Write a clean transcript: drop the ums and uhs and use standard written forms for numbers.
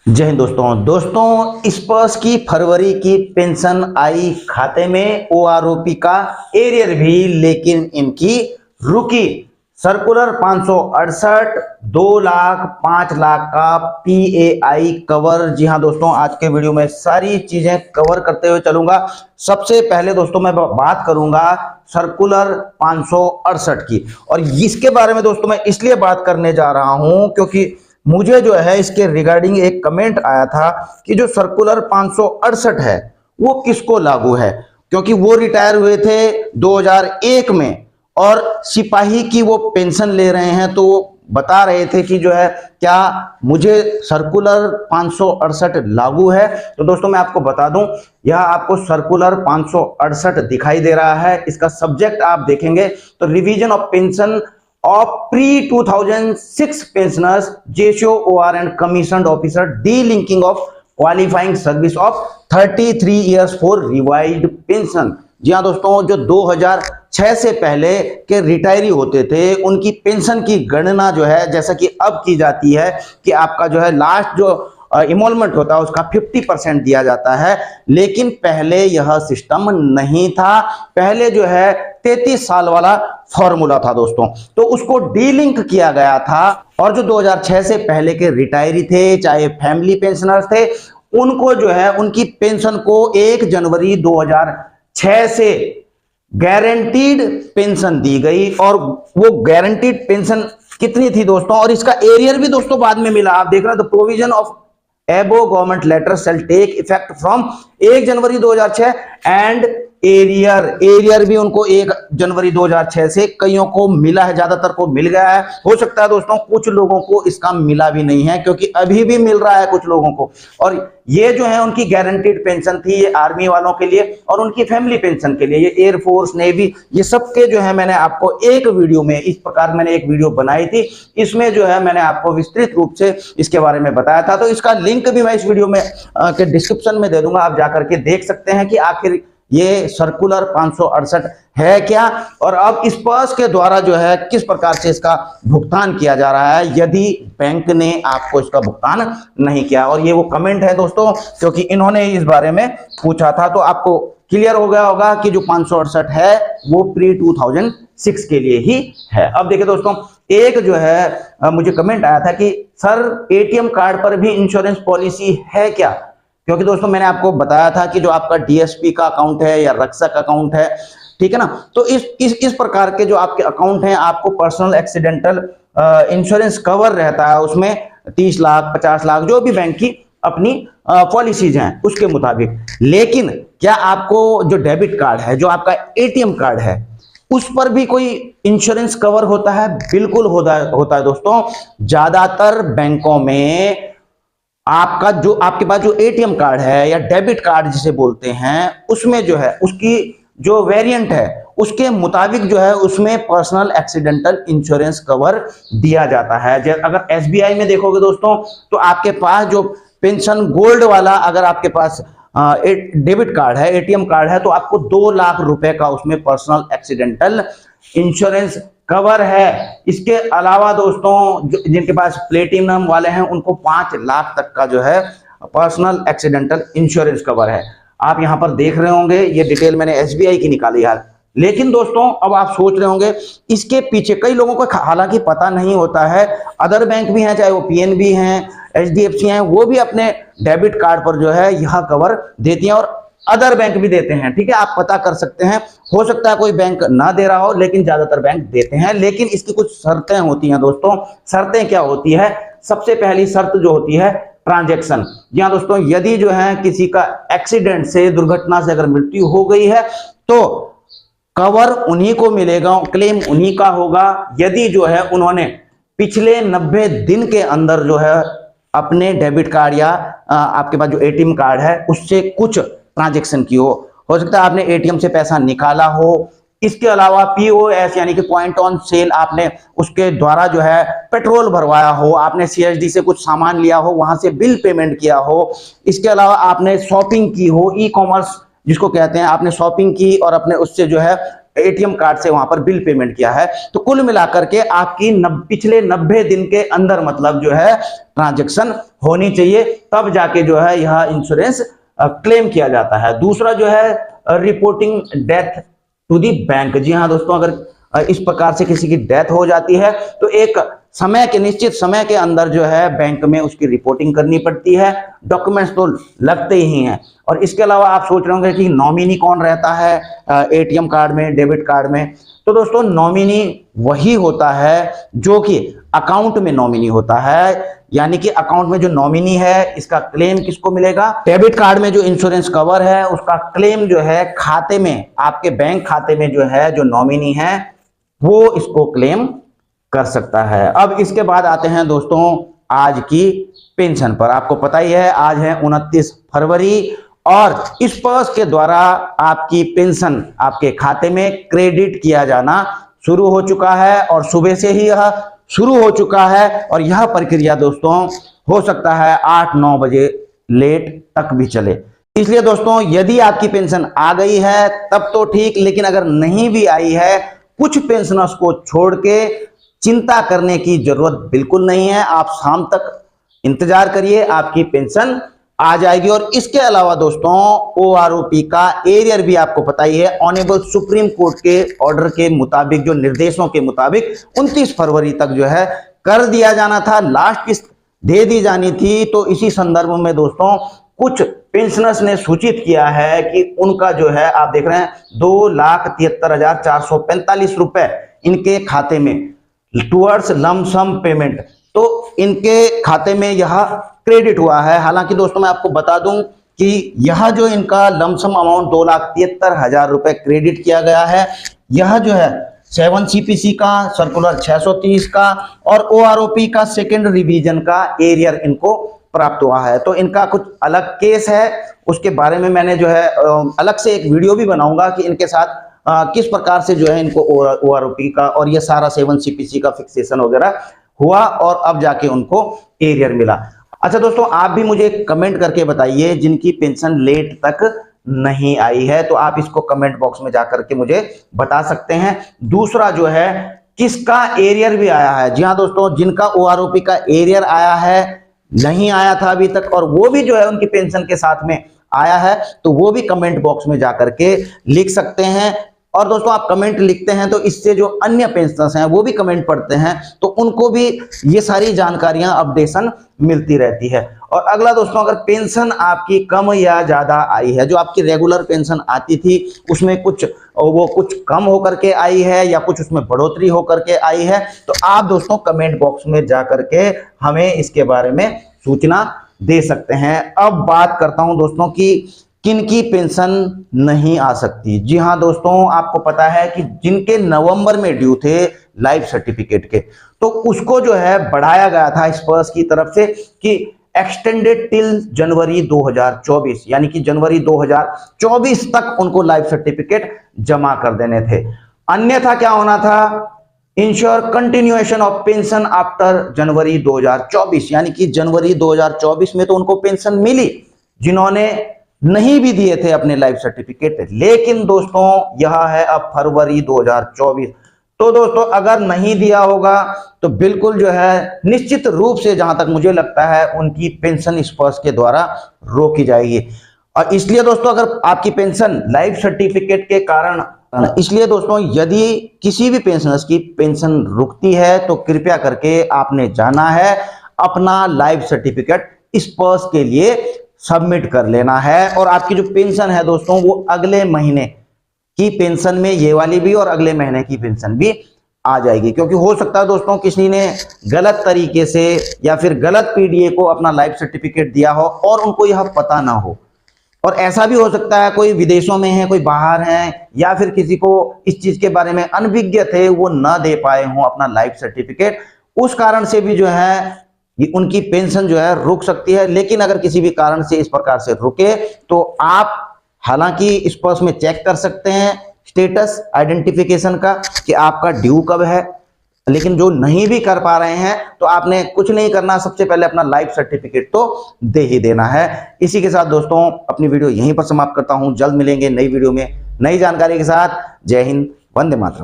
जय हिंद दोस्तों स्पर्श की फरवरी की पेंशन आई खाते में। ओआरओपी का एरियर भी, लेकिन इनकी रुकी। सर्कुलर 568 2 लाख 5 लाख का पीएआई कवर। जी हां दोस्तों, आज के वीडियो में सारी चीजें कवर करते हुए चलूंगा। सबसे पहले दोस्तों मैं बात करूंगा सर्कुलर 568 की, और इसके बारे में दोस्तों मैं इसलिए बात करने जा रहा हूं क्योंकि मुझे जो है इसके रिगार्डिंग एक कमेंट आया था कि जो सर्कुलर 568 है वो किसको लागू है, क्योंकि वो रिटायर हुए थे 2001 में और सिपाही की वो पेंशन ले रहे हैं। तो वो बता रहे थे कि जो है क्या मुझे सर्कुलर 568 लागू है। तो दोस्तों मैं आपको बता दूं, यह आपको सर्कुलर 568 दिखाई दे रहा है। इसका सब्जेक्ट आप देखेंगे तो revision of pension of pre-2006 pensioners, JCO, OR and commissioned officer, delinking of qualifying service of 33 years for revised pension। जी हाँ दोस्तों, जो 2006 से पहले के रिटायरी होते थे उनकी पेंशन की गणना जो है जैसा कि अब की जाती है कि आपका जो है लास्ट जो इमोलमेंट होता है उसका 50% दिया जाता है, लेकिन पहले यह सिस्टम नहीं था। पहले जो है 33 साल वाला फॉर्मूला था दोस्तों, तो उसको डीलिंक किया गया था। और जो 2006 से पहले के रिटायरी थे, चाहे फैमिली पेंशनर्स थे, उनको जो है उनकी पेंशन को 1 जनवरी 2006 से गारंटीड पेंशन दी गई। और वो गारंटीड पेंशन कितनी थी दोस्तों, और इसका एरियर भी दोस्तों बाद में मिला। आप देख रहे हैं, the provision of above government letter shall take effect from 1 January 2006 and arrear भी उनको 1 जनवरी 2006 से कईयों को मिला है, ज्यादातर को मिल गया है। हो सकता है दोस्तों कुछ लोगों को इसका मिला भी नहीं है, क्योंकि अभी भी मिल रहा है कुछ लोगों को। और ये जो है उनकी गारंटीड पेंशन थी, ये आर्मी वालों के लिए और उनकी फैमिली पेंशन के लिए, ये एयरफोर्स नेवी, ये सबके जो है मैंने आपको एक वीडियो में इस प्रकार मैंने एक वीडियो बनाई थी। इसमें जो है मैंने आपको विस्तृत रूप से इसके बारे में बताया था। तो इसका लिंक भी मैं इस वीडियो में के डिस्क्रिप्शन में दे दूंगा, आप जाकर के देख सकते हैं कि आखिर ये सर्कुलर 568 है क्या, और अब स्पर्श के द्वारा जो है किस प्रकार से इसका भुगतान किया जा रहा है यदि बैंक ने आपको इसका भुगतान नहीं किया। और ये वो कमेंट है दोस्तों, क्योंकि इन्होंने इस बारे में पूछा था, तो आपको क्लियर हो गया होगा कि जो 568 है वो प्री 2006 के लिए ही है। अब देखिए दोस्तों, एक जो है मुझे कमेंट आया था कि सर एटीएम कार्ड पर भी इंश्योरेंस पॉलिसी है क्या, क्योंकि दोस्तों मैंने आपको बताया था कि जो आपका डीएसपी का अकाउंट है या रक्षक अकाउंट है, ठीक है ना, तो इस प्रकार के जो आपके अकाउंट हैं आपको पर्सनल एक्सीडेंटल इंश्योरेंस कवर रहता है। उसमें 30 लाख 50 लाख जो भी बैंक की अपनी पॉलिसीज हैं उसके मुताबिक। लेकिन क्या आपको जो डेबिट कार्ड है, जो आपका एटीएम कार्ड है, उस पर भी कोई इंश्योरेंस कवर होता है? बिल्कुल होता है दोस्तों। ज्यादातर बैंकों में आपका जो आपके पास जो एटीएम कार्ड है या डेबिट कार्ड जिसे बोलते हैं, उसमें जो है उसकी जो वेरिएंट है उसके मुताबिक जो है उसमें पर्सनल एक्सीडेंटल इंश्योरेंस कवर दिया जाता है। अगर एसबीआई में देखोगे दोस्तों, तो आपके पास जो पेंशन गोल्ड वाला अगर आपके पास डेबिट कार्ड है, एटीएम कार्ड है, तो आपको 2 लाख रुपए का उसमें पर्सनल एक्सीडेंटल इंश्योरेंस कवर है। इसके अलावा दोस्तों जिनके पास प्लेटिनम वाले हैं उनको 5 लाख तक का जो है पर्सनल एक्सीडेंटल इंश्योरेंस कवर है। आप यहां पर देख रहे होंगे, ये डिटेल मैंने एसबीआई की निकाली है। लेकिन दोस्तों अब आप सोच रहे होंगे इसके पीछे, कई लोगों को हालांकि पता नहीं होता है, अदर बैंक भी हैं, चाहे वो पीएनबी हैं, एचडीएफसी हैं, वो भी अपने डेबिट कार्ड पर जो है यह कवर देती हैं, और अदर बैंक भी देते हैं। ठीक है, आप पता कर सकते हैं, हो सकता है कोई बैंक ना दे रहा हो, लेकिन ज्यादातर बैंक देते हैं। लेकिन इसकी कुछ शर्तें होती हैं दोस्तों। शर्तें क्या होती है? सबसे पहली शर्त जो होती है ट्रांजैक्शन। जी हाँ दोस्तों, यदि जो है किसी का एक्सीडेंट से, दुर्घटना से अगर मृत्यु हो गई है तो कवर उन्हीं को मिलेगा, क्लेम उन्हीं का होगा यदि जो है उन्होंने पिछले 90 दिन के अंदर जो है अपने डेबिट कार्ड या आपके पास जो एटीएम कार्ड है उससे कुछ ट्रांजैक्शन की हो सकता है आपने एटीएम से पैसा निकाला हो। इसके अलावा पीओएस यानी कि पॉइंट ऑन सेल, आपने उसके द्वारा जो है पेट्रोल भरवाया हो, आपने सीएसडी से कुछ सामान लिया हो, वहां से बिल पेमेंट किया हो। इसके अलावा आपने शॉपिंग की हो, ई कॉमर्स जिसको कहते हैं, आपने शॉपिंग की और अपने उससे जो है एटीएम कार्ड से वहां पर बिल पेमेंट किया है। तो कुल मिलाकर के आपकी पिछले 90 दिन के अंदर मतलब जो है ट्रांजैक्शन होनी चाहिए, तब जाके जो है यह इंश्योरेंस क्लेम किया जाता है। दूसरा जो है reporting death to the bank. जी हाँ दोस्तों, अगर इस प्रकार से किसी की डेथ हो जाती है तो एक समय के निश्चित समय के अंदर जो है बैंक में उसकी रिपोर्टिंग करनी पड़ती है। डॉक्यूमेंट्स तो लगते ही हैं। और इसके अलावा आप सोच रहे होंगे कि नॉमिनी कौन रहता है एटीएम कार्ड में, डेबिट कार्ड में। तो दोस्तों नॉमिनी वही होता है जो कि अकाउंट में नॉमिनी होता है, यानी कि अकाउंट में जो नॉमिनी है इसका क्लेम किसको मिलेगा? डेबिट कार्ड में जो इंश्योरेंस कवर है उसका क्लेम जो है खाते में, आपके बैंक खाते में जो है जो नॉमिनी है वो इसको क्लेम कर सकता है। अब इसके बाद आते हैं दोस्तों आज की पेंशन पर। आपको पता ही है आज है 29 फरवरी और इस पर्स के द्वारा आपकी पेंशन आपके खाते में क्रेडिट किया जाना शुरू हो चुका है और सुबह से ही यह शुरू हो चुका है। और यह प्रक्रिया दोस्तों हो सकता है 8-9 बजे लेट तक भी चले। इसलिए दोस्तों यदि आपकी पेंशन आ गई है तब तो ठीक, लेकिन अगर नहीं भी आई है, कुछ पेंशनर्स को छोड़ के चिंता करने की जरूरत बिल्कुल नहीं है। आप शाम तक इंतजार करिए, आपकी पेंशन आ जाएगी। और इसके अलावा दोस्तों ओआरओपी का एरियर भी आपको पता ही है, ऑनेबल सुप्रीम कोर्ट के ऑर्डर के मुताबिक, जो निर्देशों के मुताबिक 29 फरवरी तक जो है कर दिया जाना था, लास्ट किस्त दे दी जानी थी। तो इसी संदर्भ में दोस्तों कुछ पेंशनर्स ने सूचित किया है कि उनका जो है आप देख रहे हैं 2,73,445 रुपए इनके खाते में टुवर्ड्स लमसम पेमेंट, तो इनके खाते में यह क्रेडिट हुआ है। हालांकि दोस्तों मैं आपको बता दूं कि यह जो इनका लमसम अमाउंट 2,73,000 रुपए क्रेडिट किया गया है, यह जो है 7 CPC का सर्कुलर 630 का और OROP का सेकेंड रिवीजन का एरियर इनको प्राप्त हुआ है। तो इनका कुछ अलग केस है, उसके बारे में मैंने जो है अलग से एक वीडियो भी बनाऊंगा कि इनके साथ किस प्रकार से जो है इनको OROP का और ये सारा 7 CPC का फिक्सेशन वगैरह हुआ और अब जाके उनको एरियर मिला। अच्छा दोस्तों, आप भी मुझे कमेंट करके बताइए जिनकी पेंशन लेट तक नहीं आई है, तो आप इसको कमेंट बॉक्स में जाकर के मुझे बता सकते हैं। दूसरा जो है किसका एरियर भी आया है। जी हाँ दोस्तों, जिनका OROP का एरियर आया है, नहीं आया था अभी तक, और वो भी जो है उनकी पेंशन के साथ में आया है, तो वो भी कमेंट बॉक्स में जाकर के लिख सकते हैं। और दोस्तों आप कमेंट लिखते हैं तो इससे जो अन्य पेंशनर्स हैं वो भी कमेंट पढ़ते हैं, तो उनको भी ये सारी जानकारियां अपडेशन मिलती रहती है। और अगला दोस्तों, अगर पेंशन आपकी कम या ज्यादा आई है, जो आपकी रेगुलर पेंशन आती थी उसमें कुछ कम होकर के आई है या कुछ उसमें बढ़ोतरी होकर के आई है, तो आप दोस्तों कमेंट बॉक्स में जाकर के हमें इसके बारे में सूचना दे सकते हैं। अब बात करता हूं दोस्तों कि किनकी पेंशन नहीं आ सकती। जी हाँ दोस्तों, आपको पता है कि जिनके नवंबर में ड्यू थे लाइफ सर्टिफिकेट के, तो उसको जो है बढ़ाया गया था स्पर्श की तरफ से कि एक्सटेंडेड टिल जनवरी 2024, यानी कि जनवरी 2024 तक उनको लाइफ सर्टिफिकेट जमा कर देने थे। अन्यथा क्या होना था, ensure continuation of pension after जनवरी 2024, यानी कि जनवरी 2024 में तो उनको पेंशन मिली जिन्होंने नहीं भी दिए थे अपने लाइफ सर्टिफिकेट, लेकिन दोस्तों यह है अब फरवरी 2024। तो दोस्तों अगर नहीं दिया होगा तो बिल्कुल जो है निश्चित रूप से, जहां तक मुझे लगता है, उनकी पेंशन स्पर्श के द्वारा रोकी जाएगी। और इसलिए दोस्तों अगर आपकी पेंशन लाइफ सर्टिफिकेट के कारण, इसलिए दोस्तों यदि किसी भी पेंशनर्स की पेंशन रुकती है तो कृपया करके आपने जाना है अपना लाइफ सर्टिफिकेट स्पर्श के लिए सबमिट कर लेना है। और आपकी जो पेंशन है दोस्तों वो अगले महीने की पेंशन में ये वाली भी और अगले महीने की पेंशन भी आ जाएगी, क्योंकि हो सकता है दोस्तों किसी ने गलत तरीके से या फिर गलत पीडीए को अपना लाइफ सर्टिफिकेट दिया हो और उनको यह पता ना हो। और ऐसा भी हो सकता है कोई विदेशों में है, कोई बाहर है, या फिर किसी को इस चीज के बारे में अनभिज्ञ थे, वो ना दे पाए हों अपना लाइफ सर्टिफिकेट, उस कारण से भी जो है ये उनकी पेंशन जो है रुक सकती है। लेकिन अगर किसी भी कारण से इस प्रकार से रुके तो आप हालांकि स्पर्श में चेक कर सकते हैं स्टेटस आइडेंटिफिकेशन का कि आपका ड्यू कब है, लेकिन जो नहीं भी कर पा रहे हैं तो आपने कुछ नहीं करना, सबसे पहले अपना लाइफ सर्टिफिकेट तो दे ही देना है। इसी के साथ दोस्तों अपनी वीडियो यहीं पर समाप्त करता हूं। जल्द मिलेंगे नई वीडियो में नई जानकारी के साथ। जय हिंद, वंदे मातरम।